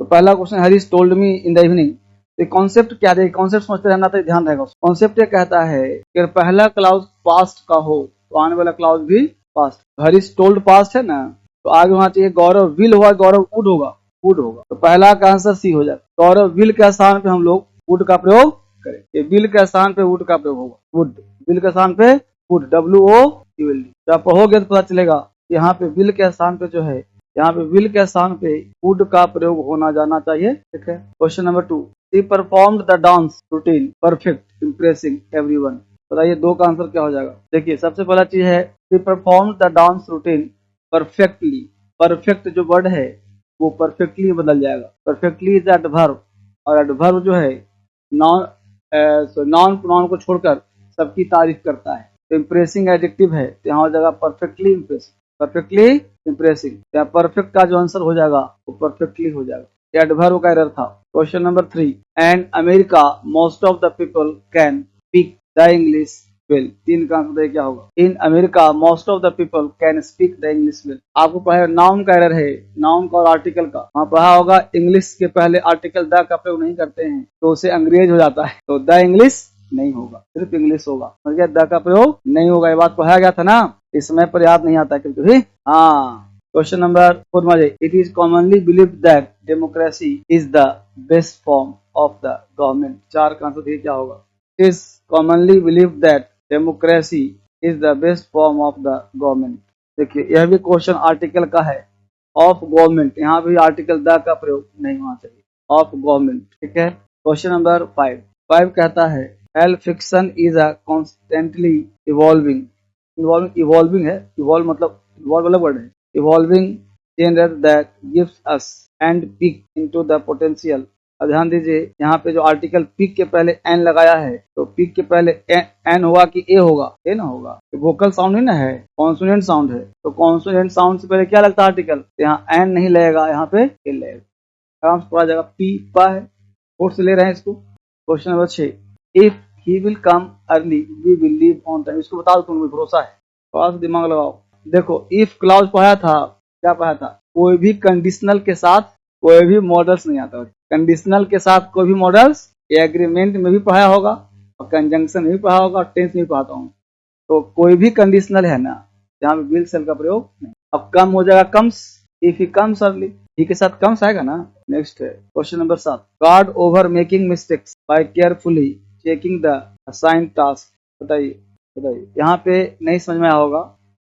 तो पहला question, Harris told me in the evening. तो कॉन्सेप्ट क्या है, कॉन्सेप्ट समझते रहना तो ध्यान रहेगा। कॉन्सेप्ट ये कहता है कि पहला क्लाउज पास्ट का हो तो आने वाला क्लाउज भी पास्ट। हैरिस टोल्ड पास्ट है ना, तो आगे होना चाहिए गौरव विल हुआ, गौरव वुड होगा, वुड होगा। तो पहला का आंसर सी हो जाएगा। गौरव विल के स्थान पे हम लोग वुड का प्रयोग करें। ये विल के स्थान पे वुड का प्रयोग होगा, वुड। विल के स्थान पे वुड, WOULD। जब पढ़ोगे तो पता चलेगा यहाँ पे विल के स्थान पे जो है, यहाँ पे विल के स्थान पे वुड का प्रयोग होना जाना चाहिए। ठीक है। Question number 2, she performed the dance routine perfect impressing everyone. बताइए दो का आंसर क्या हो जाएगा। देखिए सबसे पहला चीज है she performed the dance routine perfectly. Perfect जो वर्ड है वो परफेक्टली बदल जाएगा। परफेक्टली इज एडवर्ब, और एडवर्ब जो है नॉन प्रोनाउन को छोड़कर सबकी तारीफ करता है। तो इम्प्रेसिंग एडजेक्टिव है, तो यहाँ हो जाएगा परफेक्टली इम्प्रेसिंग, परफेक्टली इम्प्रेसिंग। या परफेक्ट का जो आंसर हो जाएगा वो परफेक्टली हो जाएगा। एडवर्ब का एरर था। Question number 3, and America most of the people can speak the English well. 3 का आंसर क्या होगा। In America most of the people can speak the English well. आपको पढ़ा नाउन का एरर है, नाउन का और आर्टिकल का। वहाँ पढ़ा होगा इंग्लिश के पहले आर्टिकल द का प्रयोग नहीं करते हैं तो उसे अंग्रेज हो जाता है, तो द इंग्लिश नहीं होगा, सिर्फ इंग्लिश होगा। द का प्रयोग नहीं होगा, ये बात पढ़ाया गया था ना, इस समय पर याद नहीं आता क्योंकि। हाँ, क्वेश्चन नंबर 4 में, it is commonly believed that democracy is the best form of the government. 4 का आंसर क्या होगा। It is commonly believed that democracy is the best form of the government. देखिए यह भी क्वेश्चन आर्टिकल का है, of government. यहाँ भी आर्टिकल द का प्रयोग नहीं होना चाहिए, ऑफ गवर्नमेंट। ठीक है। क्वेश्चन नंबर 5 कहता है help fiction is a constantly evolving. Evolving है, इवॉल्व मतलब इवॉल्व वाला वर्ड है। Evolving genre that gives us and peek into the potential. ध्यान दीजिए यहाँ पे जो आर्टिकल पीक के पहले एन लगाया है, तो पीक के पहले एन होगा कि ए होगा। ए ना होगा, वोकल साउंड ही ना है, कॉन्सोनेंट साउंड है। तो कॉन्सोनेंट साउंड से पहले क्या लगता है आर्टिकल, यहाँ एन नहीं लगेगा, यहाँ पे ए लगेगा। आराम से पढ़ा जाएगा। पी पा है, कोर्स ले रहे हैं इसको। Question number 6, if he will come early we will leave on time. इसको बता दो, तुम्हें भरोसा है, थोड़ा सा दिमाग लगाओ। देखो इफ क्लाउज पढ़ा था, क्या पढ़ा था, कोई भी कंडीशनल के साथ कोई भी मॉडल्स नहीं आता। कंडीशनल के साथ कोई भी मॉडल्स एग्रीमेंट में भी पढ़ा होगा और कंजंक्शन में भी पढ़ा होगा और टेंस में भी पढ़ाता हूँ। तो कोई भी कंडीशनल है ना जहाँ पे विल सेल का प्रयोग नहीं। अब कम हो जाएगा comes, if he comes early, he के साथ कम्स आएगा ना। नेक्स्ट है question number 7, guard over making mistakes by carefully checking the assigned task. बताइए यहाँ पे नहीं समझ में आया होगा।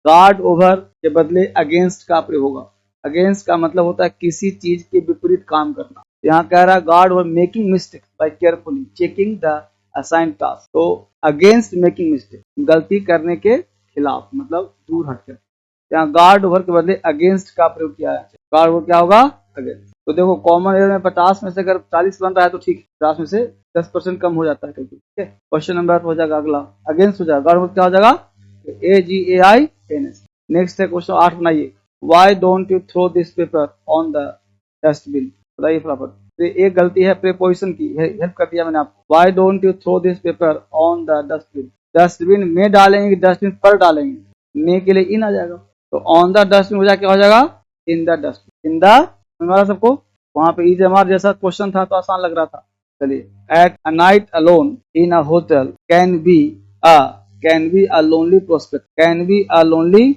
गार्ड ओवर के बदले अगेंस्ट का प्रयोग होगा। अगेंस्ट का मतलब होता है किसी चीज के विपरीत काम करना। यहाँ कह रहा है guard over making mistakes by carefully checking the assigned task. तो अगेंस्ट मेकिंग मिस्टेक, गलती करने के खिलाफ, मतलब दूर हटकर। यहाँ गार्ड ओवर के बदले अगेंस्ट का प्रयोग किया है। गार्ड ओवर क्या होगा, अगेंस्ट। तो देखो कॉमन एरर में 50 में से अगर 40 बन रहा है तो ठीक, 50 में से 10% कम हो जाता है। ठीक है। क्वेश्चन नंबर हो जाएगा अगला, अगेंस्ट हो जाएगा। गार्ड ओवर क्या हो जाएगा, AGAINS। नेक्स्ट है क्वेश्चन 8 बनाइए, why don't you throw this paper on the dustbin. बताइए फटाफट। एक गलती है प्रीपोजिशन की, हेल्प कर दिया मैंने आपको। Why don't you throw this paper on the dustbin. Dustbin में डालेंगे, डस्टबिन पर डालेंगे, में के लिए इन आ जाएगा। तो ऑन द डस्टबिन हो जाए क्या हो जाएगा, in the dustbin. In the हमारा सबको वहां पे EJMR जैसा क्वेश्चन था तो आसान लग रहा था। चलिए, at a night alone in a hotel can be a lonely prospect. Can be a lonely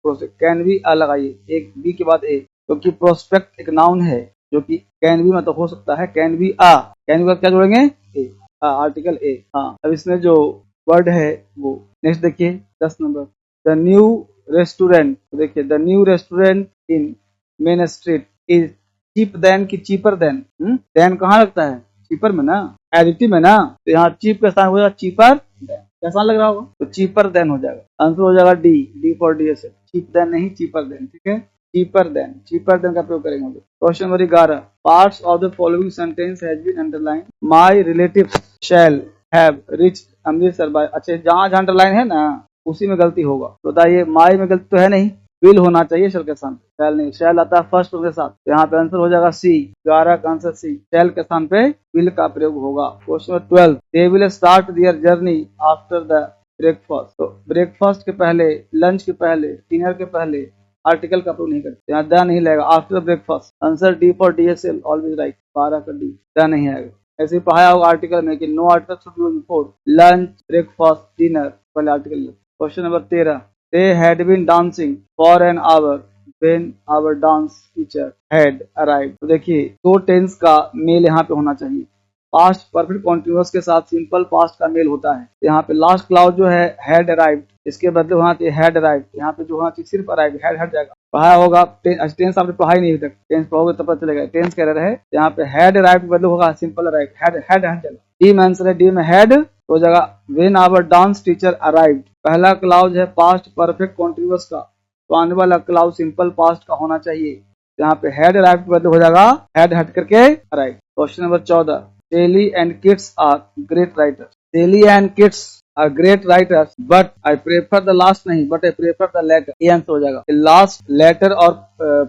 prospect, can be a लगाइए, एक बी के बाद ए, क्योंकि प्रोस्पेक्ट एक नाउन है जो कि कैन बी मतलब हो सकता है। कैन बी कैन बी क्या जोड़ेंगे, ए, आर्टिकल ए। हाँ, अब इसमें जो वर्ड है वो नेक्स्ट देखिए 10 नंबर, द न्यू रेस्टोरेंट। देखिए the new restaurant in main street is cheap than की चीपर देन। देन कहाँ लगता है, चीपर में ना, एडिटिव में ना। तो यहाँ चीप का स्थान हो जाएगा चीपर देन। कैसा लग रहा होगा, तो चीपर देन हो जाएगा। आंसर हो जाएगा D for DSL, cheap than नहीं चीपर देन। ठीक है, चीपर देन का प्रयोग करेंगे। Question number 11, parts of the following sentence has been underline. My relatives shall have reached Amritsar by. अच्छा, जहां अंडरलाइन है ना उसी में गलती होगा। तो बताइए, माय में गलती तो है नहीं, विल होना चाहिए शैल के स्थान पे, शैल नहीं। शैल आता है फर्स्ट के साथ, तो यहाँ पे आंसर हो जाएगा सी। 11 का आंसर सी, शैल के स्थान पे विल का प्रयोग होगा। Question 12, they will start their journey after the breakfast. तो ब्रेकफास्ट के पहले, लंच के पहले, डिनर के पहले आर्टिकल का प्रयोग नहीं करते, यहाँ द नहीं लगेगा। After breakfast, answer D for DSL, always right, 12 का डी, द नहीं आएगा। ऐसे पढ़ाया होगा आर्टिकल में कि no article should be before lunch, breakfast, dinner, पहले article. Question number 13, they had been dancing for an hour when our dance teacher had arrived। तो देखिए दो टेंस का मेल यहाँ पे होना चाहिए। पास्ट परफेक्ट कॉन्टिन्यूअस के साथ सिंपल पास्ट का मेल होता है। यहाँ पे लास्ट क्लाउज जो है हैड अराइव्ड, इसके बदले होना चाहिए हैड अराइव्ड। यहाँ पे जो होना चाहिए सिर्फ अराइव्ड, हैड हट जाएगा। पढ़ाया होगा टेंस, आपने पढ़ाई नहीं तक, टेंस पढ़ोगे तब पता चलेगा। टेंस कह रहे हैं यहाँ पे हैड अराइव्ड के बदले होगा सिंपल अराइव्ड, हैड हट जाएगा। डी में आंसर है, डी में हैड हो जाएगा। When our dance teacher arrived, पहला क्लाउज है पास्ट परफेक्ट कॉन्टिन्यूअस का, तो आने वाला क्लाउज सिंपल पास्ट का होना चाहिए। यहाँ पे हैड अराइव्ड के बदले हो जाएगा हैड हट करके arrived. Question number 14, Sally and kids are great writers। Sally and kids are great writers, but I prefer the last नहीं, but I prefer the latter। ये आंसर हो जाएगा। लास्ट, लेटर और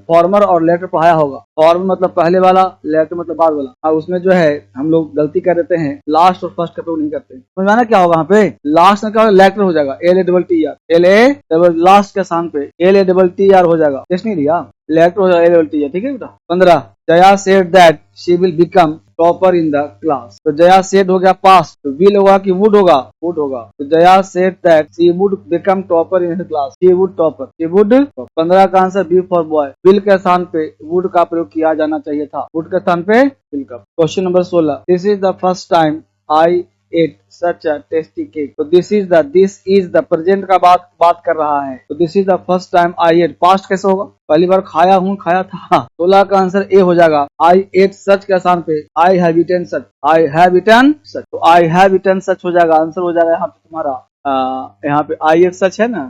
फॉर्मर और लेटर पढ़ाया होगा। फॉर्मर मतलब पहले वाला, लेटर मतलब बाद वाला। अब उसमें जो है हम लोग गलती कर देते हैं, लास्ट और फर्स्ट का प्रयोग नहीं करते। समझाना क्या होगा यहाँ पे, लास्ट में क्या होगा, लेटर हो जाएगा, LATTER, LA लास्ट के स्थान पे LATTER हो जाएगा। टेस्ट नहीं दिया, लेटर हो जाएगा LATTER, ठीक है बेटा। 15, Jaya said that she will become topper in the class. तो जया सेड हो गया पास्ट, तो विल होगा कि वुड होगा, वुड होगा। तो Jaya said that she would become topper in the class, she would topper, she would. 15 का answer B for boy, will के स्थान पे वुड का प्रयोग किया जाना चाहिए था, वुड के स्थान पे विल का। Question number 16, this is the first time I ate such a tasty cake. तो दिस इज द प्रेजेंट का बात कर रहा है। तो this is the first time I ate, past कैसे होगा, पहली बार खाया हूँ, खाया था। 16 का आंसर ए हो जाएगा। आई एट सच के स्थान पे I have eaten such, I have eaten such, तो आई हैव ईटन सच हो जाएगा। आंसर हो जाएगा यहाँ पे तुम्हारा, यहाँ पे आई एट सच है ना,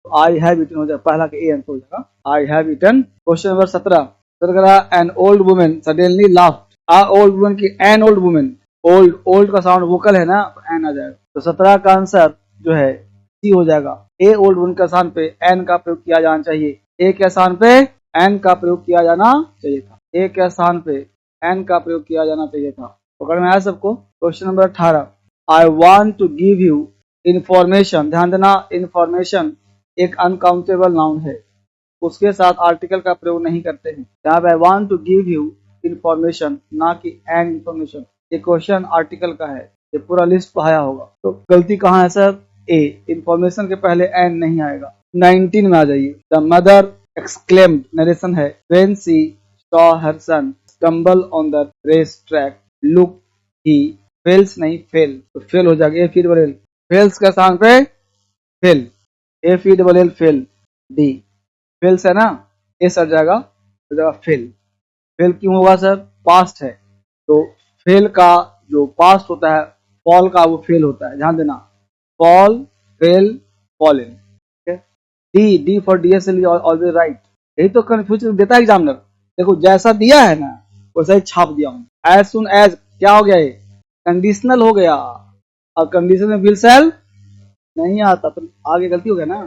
तो आई हैव ईटन हो जाएगा, पहला का ए आंसर हो जाएगा, I have eaten. Question number 17, an old women suddenly laughed. A old women की an old women, old, old का साउंड वोकल है ना, तो एन आ जाएगा। तो 17 का आंसर जो है सी हो जाएगा। ए ओल्ड वुमेन के स्थान पे एन का प्रयोग किया जाना चाहिए, ए के स्थान पे एन का प्रयोग किया जाना चाहिए था, ए के स्थान पे एन का प्रयोग किया जाना चाहिए था। पकड़ में आया सबको। Question number 18, I want to give you information. ध्यान देना, इंफॉर्मेशन एक अनकाउंटेबल नाउन है, उसके साथ आर्टिकल का प्रयोग नहीं करते हैं। यहाँ पे I want to give you information, ना कि एन इंफॉर्मेशन। ये क्वेश्चन आर्टिकल का है, ये पूरा लिस्ट पढ़ाया होगा। तो गलती कहाँ है सर, ए, इंफॉर्मेशन के पहले एन नहीं आएगा। 19 में आ जाइए, द मदर exclaimed, नरेशन है, when she saw her son stumble on the race track, look he fails नहीं fail, तो फेल हो जाएगा। A फेल्स के स्थान पे fail, A fail, D fails है ना, ए सर जाएगा, तो जाएगा फेल। फेल क्यों होगा सर, पास्ट है, तो फेल का जो पास्ट होता है, फॉल का वो फेल होता है, ध्यान देना, fall, fail, fallen. D for DSL always right. यही तो कंफ्यूजन देता है एग्जामिनर। देखो जैसा दिया है ना वैसा ही छाप दिया हूँ। एज सुन एज क्या हो गया, ये कंडीशनल हो गया, और कंडीशन में विल शैल नहीं आता, तो आगे गलती हो गया ना।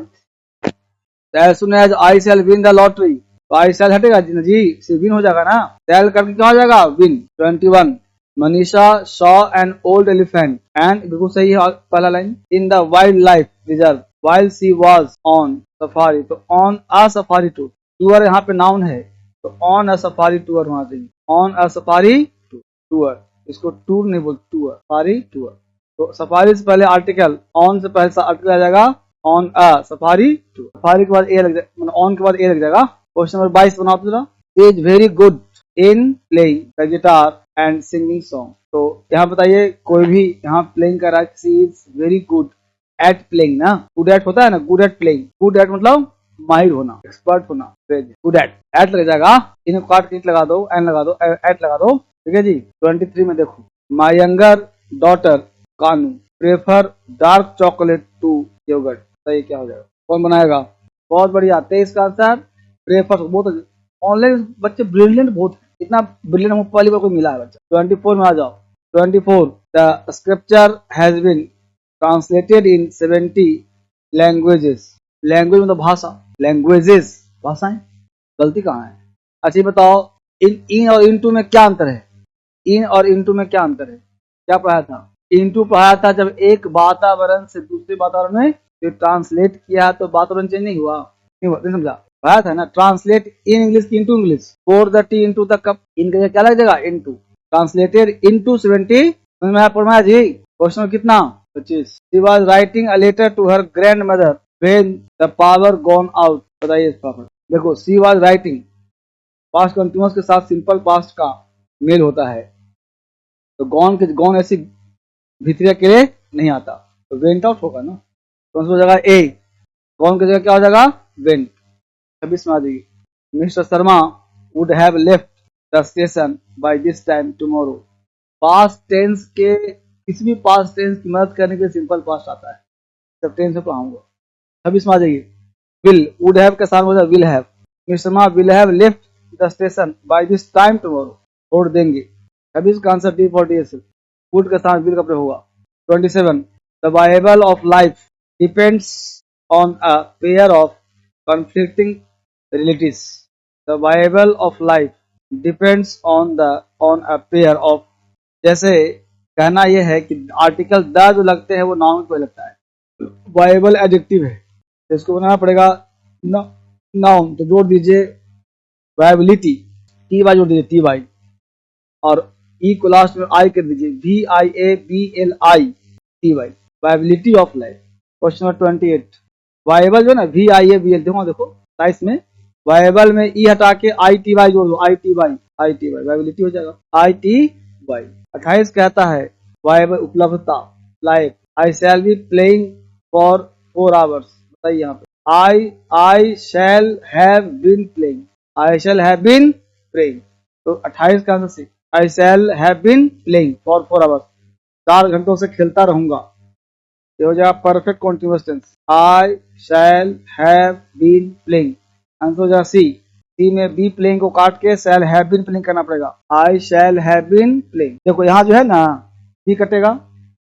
As soon as I shall win the lottery, तो आई शैल हटेगा जी, से विन हो जाएगा ना, शैल करके क्या हो जाएगा, win. 21, Manisha saw an old elephant and, बिल्कुल सही है पहला line, in the wild life reserve while she was on safari, तो on a safari tour, tour यहाँ पे नाउन है, तो on a safari tour होना चाहिए, on a safari tour, इसको टूर नहीं बोलते, टूर, सफारी टूर। तो सफारी से पहले आर्टिकल, on से पहले आर्टिकल आ जाएगा on a safari tour, safari के बाद ए लग जाएगा, मतलब on के बाद ए लग जाएगा। क्वेश्चन नंबर 22 बनाओ जरा, is very good in playing the guitar and singing song। तो यहाँ बताइए, कोई भी यहाँ प्लेइंग कर रहा है, she is very good eight playing ना, गुड एट होता है ना, good at playing, good at मतलब माहिर होना, एक्सपर्ट होना, गुड एट लग जाएगा, इन्हें काट के लगा दो, एन लगा दो, एट लगा दो, ठीक है जी। 23 में देखो, my younger daughter Kanu prefer dark chocolate to yogurt, सही क्या हो जाएगा, कौन बनाएगा, बहुत बढ़िया। 23 का आंसर प्रेफर, बहुत ऑनलाइन बच्चे ब्रिलियंट, बहुत इतना ब्रिलियंट हमको पहली बार कोई मिला है बच्चा। 24 में आ जाओ, 24, the scripture has been translated in 70 languages, language मतलब भाषा, लैंग्वेजेस भाषाएं, गलती कहाँ है। अच्छा बताओ, इन और इनटू में क्या अंतर है, इन और इनटू में क्या अंतर है, क्या पढ़ाया था, इनटू पढ़ाया था जब एक वातावरण से दूसरे वातावरण में ट्रांसलेट किया तो वातावरण चेंज नहीं हुआ, नहीं समझा आया था ना, translate in English into English, pour the tea into the cup, इनके क्या लग जाएगा इनटू, ट्रांसलेटेड इनटू 70, पढ़ना जी। क्वेश्चन कितना 25। She was writing a letter to her grandmother when the power gone out, बताइए इसका। देखो she was writing, past continuous के साथ सिंपल पास्ट का मेल होता है, तो गॉन ऐसी भीतरिया के लिए नहीं आता, तो वेंट आउट होगा ना, कौन सी हो जाएगा ए, गॉन की जगह क्या हो जाएगा वेंट। 26 में आ जाएगी, mister Sharma would have left the station by this time tomorrow. Past tense के किसी भी पास्ट टेंस की मदद करने के लिए सिंपल पास्ट आता है, जब टेंस से पढ़ाऊंगा। 26 में आ जाएगी, विल, वुड हैव के साथ हो जाएगा will have, mister Sharma will have left the station by this time tomorrow, छोड़ देंगे। 26 का answer D for DSL, would के साथ विल का प्रयोग होगा। 27 the bible of life depends on a pair of conflicting relatives, the Bible of life depends on a pair of, जैसे कहना यह है कि आर्टिकल द जो लगते हैं वो नाउन पे लगता है, बाइबल एडजेक्टिव है तो इसको बनाना पड़ेगा नाउन, तो जोड़ दीजिए बाइबिलिटी, टी वाई जोड़ दीजिए टी वाई, और ई को लास्ट में आई कर दीजिए, VIABLI T Y, viability of life. Question number 28, viable जो है ना VIABL, देखो साइज में, बाइबल में ई हटा के ITY जोड़ दो, ITY बाइबिलिटी हो जाएगा ITY। 28 कहता है बाइबल उपलब्धता, like I shall be playing for 4 hours, बताइए यहाँ पे I shall have been playing, I shall have been playing, तो 28 का answer C, I shall have been playing for 4 hours, 4 घंटों से खेलता रहूंगा, ये हो जाएगा perfect continuous tense, I shall have been playing. Answer हो जाएगा सी में बी प्लेइंग को काट के शैल हैव बीन प्लेइंग करना पड़ेगा, आई शैल हैव बीन प्लेइंग। देखो यहाँ जो है ना बी कटेगा,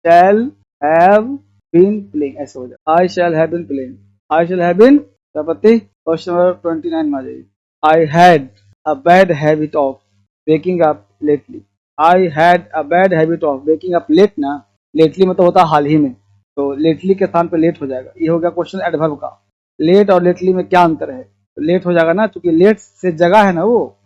शैल हैव बीन प्लेइंग ऐसे हो जाएगा, I shall have been playing, I shall have been. Question number 29 में आ जाइए, I had a bad habit of waking up lately, I had a bad habit of waking up late, ना lately में तो होता हाल ही में, तो लेटली के स्थान पे लेट हो जाएगा। ये हो गया क्वेश्चन एडवर्ब का, लेट और लेटली में क्या अंतर है, तो लेट हो जाएगा ना, क्योंकि लेट से जगह है ना, वो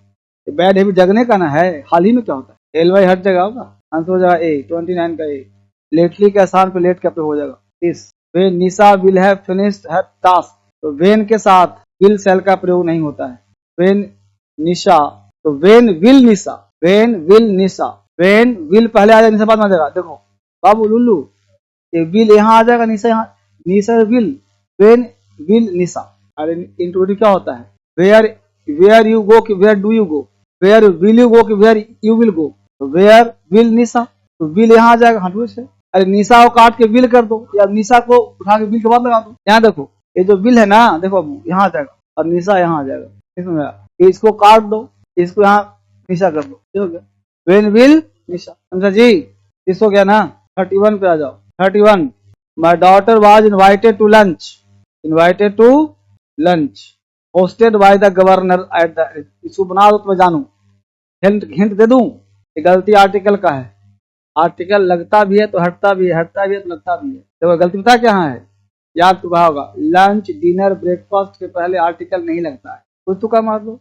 बैड हैबिट जगने का ना है, हाल ही में क्या होता है, LY हर जगह होगा, आंसर हो जाएगा ए 29 का ए, लेटली के स्थान पे लेट का प्रयोग हो जाएगा। 30 when Nisha will have finished her task, तो वेन के साथ विल सेल का प्रयोग नहीं होता है, वेन निशा, तो when will Nisha, when will Nisha, when will पहले आ जाएगा निशा बाद में आ जाएगा। देखो बाबू लुल्लू, ये विल यहाँ आ जाएगा, निशा यहाँ, Nisha will, when will Nisha, अरे इंट्रोड्यूस क्या होता है, वेयर यू गो कि where do you go, where will you go कि वेयर यू विल गो, तो वेयर विल निशा, तो विल यहाँ आ जाएगा हटवे से, अरे निशा को काट के विल कर दो, या निशा को उठा के विल के बाद लगा दो। यहाँ देखो ये जो विल है ना, देखो अब यहाँ आ जाएगा और निशा यहाँ आ जाएगा, इसमें इसको काट दो, इसको यहाँ निशा कर दो, ये हो गया वेन विल निशा। समझा जी, इस हो गया ना। 31 पे आ जाओ। 31 my daughter was invited to lunch hosted by the governor at the, इसको बना दो तो मैं जानू, हिंट दे दूं, ये गलती आर्टिकल का है, आर्टिकल लगता भी है तो हटता भी है, हटता भी है तो लगता भी है, तो गलती पता क्या है, याद तो कहा होगा, लंच डिनर ब्रेकफास्ट के पहले आर्टिकल नहीं लगता है, कुछ तुका मार दो,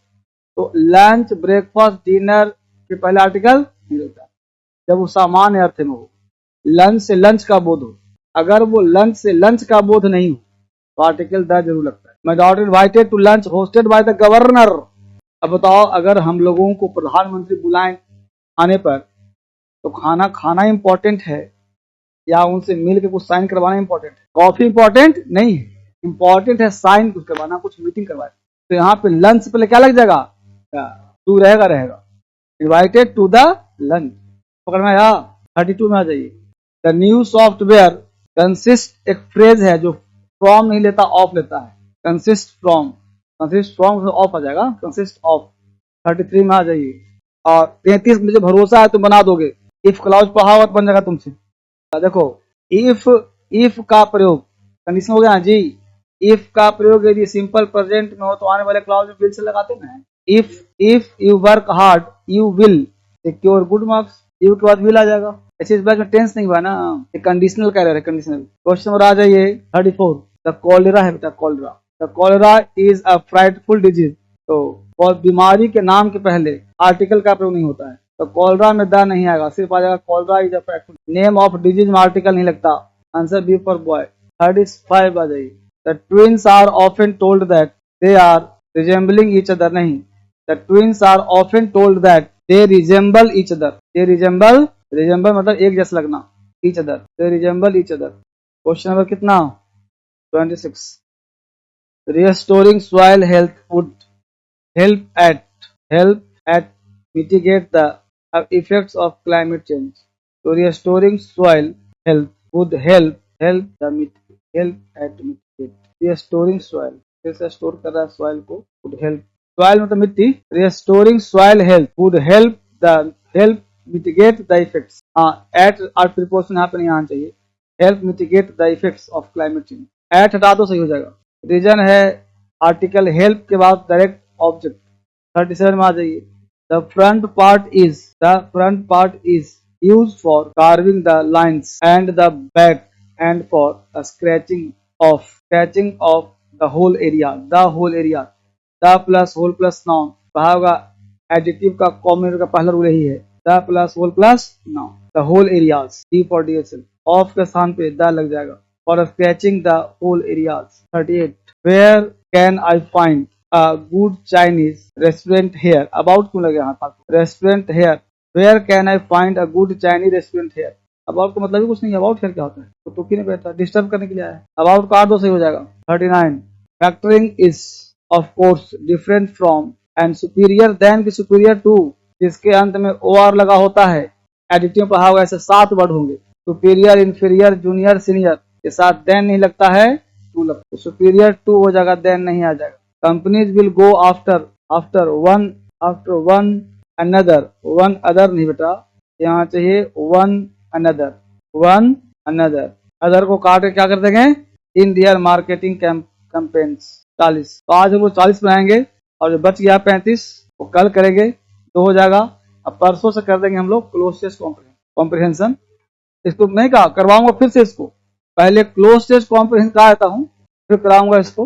तो लंच ब्रेकफास्ट डिनर के पहले आर्टिकल नहीं लगता, जब वो सामान्य अर्थ में हो, लंच से लंच का बोध हो, अगर वो लंच से लंच का बोध नहीं हो तो आर्टिकल द जरूर लगता है। My daughter invited to lunch hosted by the governor, अब बताओ अगर हम लोगों को प्रधानमंत्री बुलाएं खाने पर, तो खाना खाना इंपॉर्टेंट है या उनसे मिल के कुछ साइन करवाना इंपॉर्टेंट है, कॉफी इंपॉर्टेंट नहीं है, इंपॉर्टेंट है साइन कुछ करवाना, कुछ मीटिंग करवाए, तो यहाँ पे लंच पहले क्या लग जाएगा, टू रहेगा, इन्वाइटेड टू द लंच, पकड़ में आया। 32 में आ जाइए, द न्यू सॉफ्टवेयर कंसिस्ट, एक फ्रेज है जो फ्रॉम नहीं लेता ऑफ लेता है, कंसिस्ट फ्रॉम ऑफ आ जाएगा, कंसिस्ट ऑफ। 33 में आ जाइए, और 33 मुझे भरोसा है तुम बना दोगे, इफ क्लाउज पढ़ा हुआ बन जाएगा तुमसे। देखो इफ का प्रयोग कंडीशन हो गया जी, इफ का प्रयोग यदि सिंपल प्रेजेंट में हो तो आने वाले क्लाउज में विल से लगाते ना, if you work hard you will secure good marks, you के बाद विल आ जाएगा, ऐसे इस बार में टेंस नहीं हुआ ना, ये कंडीशनल कह रहे हैं, कंडीशनल। क्वेश्चन और आ जाइए 34, द कॉलरा है बेटा, cholera the cholera is a frightful disease. तो बीमारी के नाम के पहले आर्टिकल का प्रयोग नहीं होता है, तो कॉलरा में द नहीं आएगा, सिर्फ आ जाएगा cholera is a frightful. Name of disease में आर्टिकल नहीं लगता, आंसर बी फॉर बॉय। 35 आ जाइए। The twins are often told that they are resembling each other. नहीं, the twins are often told that they resemble each other. They resemble, resemble मतलब एक जैसा लगना, each other, they resemble each other. Question number कितना? 26। Restoring soil health would help at mitigate the effects of climate change. So restoring soil health would help at mitigate। restoring soil, कैसे store कर रहा है soil को, would help, soil मतलब मिट्टी, restoring soil health would help mitigate the effects। हाँ, at preposition यहाँ पे नहीं आना चाहिए, help mitigate the effects of climate change। at हटा दो, सही हो जाएगा। रीजन है आर्टिकल हेल्प के बाद डायरेक्ट ऑब्जेक्ट। 37 में आ जाइए। The front part is use for carving the lines and the back end for scratching off the whole area. The plus whole plus noun, कहा होगा एडजेक्टिव का कॉम्बिनेटर का पहला रूल यही है, the plus whole plus noun. The whole areas, D for DSL, of के स्थान पे द लग जाएगा, for sketching the whole areas। 38 where can I find a good Chinese restaurant here। about क्यों लगे यहाँ तक, restaurant here, where can I find a good Chinese restaurant here। about का मतलब ही कुछ नहीं है, about here क्या होता है, तो तुकी नहीं बैठा, डिस्टर्ब करने के लिए आया है। about का दो सही हो जाएगा। 39 factoring is of course different from and superior than की superior to, जिसके अंत में or लगा होता है, एडिटिव पढ़ा हुआ, ऐसे 7 वर्ड होंगे, सुपीरियर, इंफीरियर, जूनियर, सीनियर के साथ देन नहीं लगता है, टू लगता है, सुपीरियर टू हो जाएगा, देन नहीं आ जाएगा। Companies will go after one other नहीं बेटा, यहाँ चाहिए वन अनदर, अदर को काट के क्या कर देंगे, इन दियर मार्केटिंग कैंपेन्स। 40, तो आज हम लोग 40 बनाएंगे और जो बच गया 35 वो कल करेंगे, 2 हो जाएगा। अब परसों से कर देंगे हम लोग क्लोज टेस्ट कॉम्प्रिहेंशन। इसको नहीं कहा, करवाऊंगा फिर से, इसको पहले क्लोज टेस्ट कॉम्प्रिहेंशन करा देता हूँ, फिर कराऊंगा इसको।